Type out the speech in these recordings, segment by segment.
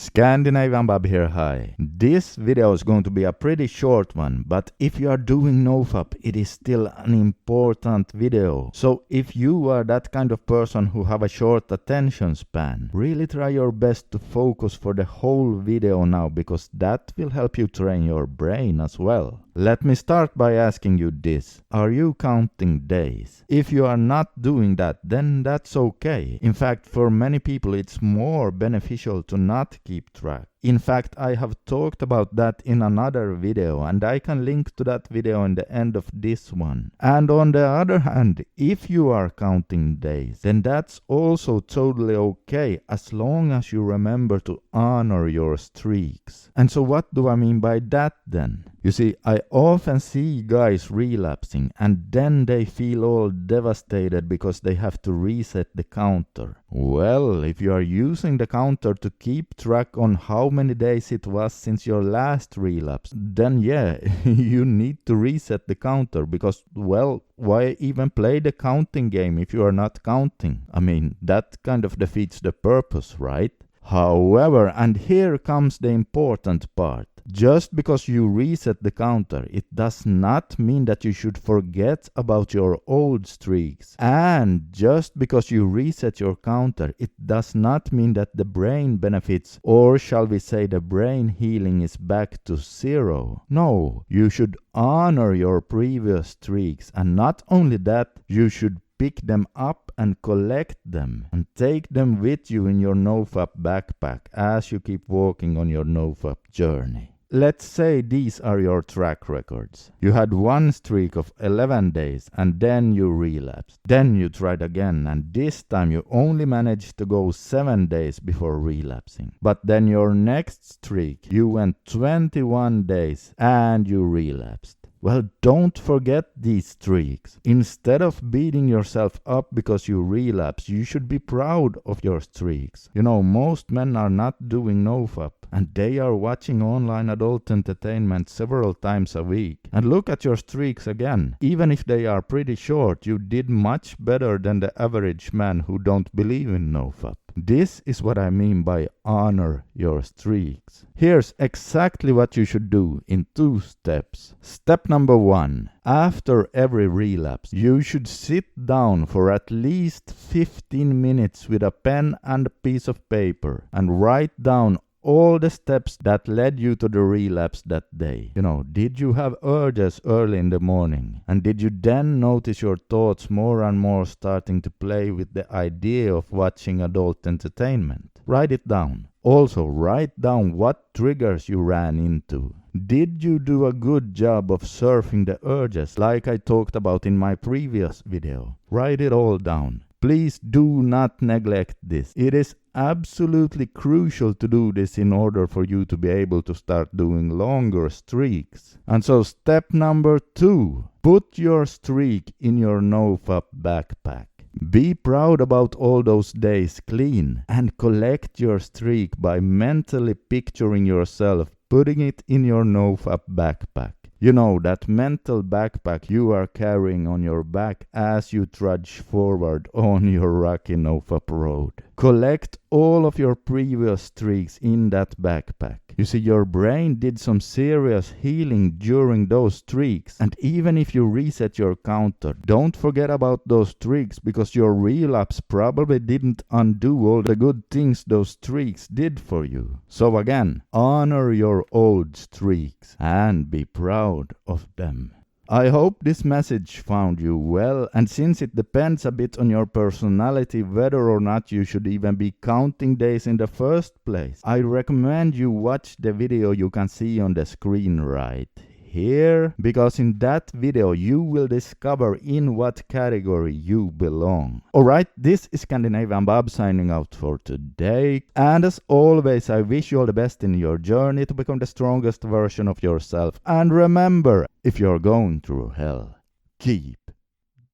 Scandinavian Bob here, hi. This video is going to be a pretty short one, but if you are doing NoFap, it is still an important video. So if you are that kind of person who have a short attention span, really try your best to focus for the whole video now, because that will help you train your brain as well. Let me start by asking you this. Are you counting days? If you are not doing that, then that's okay. In fact, for many people it's more beneficial to not keep track. In fact, I have talked about that in another video, and I can link to that video in the end of this one. And on the other hand, if you are counting days, then that's also totally okay, as long as you remember to honor your streaks. And so what do I mean by that then? You see, I often see guys relapsing and then they feel all devastated because they have to reset the counter. Well, if you are using the counter to keep track on how many days it was since your last relapse, then yeah, you need to reset the counter, because, well, why even play the counting game if you are not counting? I mean, that kind of defeats the purpose, right? However, and here comes the important part. Just because you reset the counter, it does not mean that you should forget about your old streaks. And just because you reset your counter, it does not mean that the brain benefits, or shall we say the brain healing, is back to zero. No, you should honor your previous streaks, and not only that, you should pick them up and collect them and take them with you in your NoFap backpack as you keep walking on your NoFap journey. Let's say these are your track records. You had one streak of 11 days and then you relapsed. Then you tried again, and this time you only managed to go 7 days before relapsing. But then your next streak, you went 21 days and you relapsed. Well, don't forget these streaks. Instead of beating yourself up because you relapse, you should be proud of your streaks. You know, most men are not doing NoFap, and they are watching online adult entertainment several times a week. And look at your streaks again. Even if they are pretty short, you did much better than the average man who don't believe in NoFap. This is what I mean by honor your streaks. Here's exactly what you should do in 2 steps. Step number 1. After every relapse, you should sit down for at least 15 minutes with a pen and a piece of paper and write down all the steps that led you to the relapse that day. You know, did you have urges early in the morning? And did you then notice your thoughts more and more starting to play with the idea of watching adult entertainment? Write it down. Also, write down what triggers you ran into. Did you do a good job of surfing the urges like I talked about in my previous video? Write it all down. Please do not neglect this. It is absolutely crucial to do this in order for you to be able to start doing longer streaks. And so step number 2, put your streak in your NoFap backpack. Be proud about all those days clean and collect your streak by mentally picturing yourself putting it in your NoFap backpack. You know, that mental backpack you are carrying on your back as you trudge forward on your rocky NoFap road. Collect all of your previous streaks in that backpack. You see, your brain did some serious healing during those streaks, and even if you reset your counter, don't forget about those streaks, because your relapse probably didn't undo all the good things those streaks did for you. So again, honor your old streaks and be proud of them. I hope this message found you well, and since it depends a bit on your personality whether or not you should even be counting days in the first place, I recommend you watch the video you can see on the screen right here, because in that video you will discover in what category you belong. Alright, this is Scandinavian Bob signing out for today, and as always I wish you all the best in your journey to become the strongest version of yourself. And remember, if you're going through hell, keep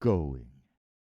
going.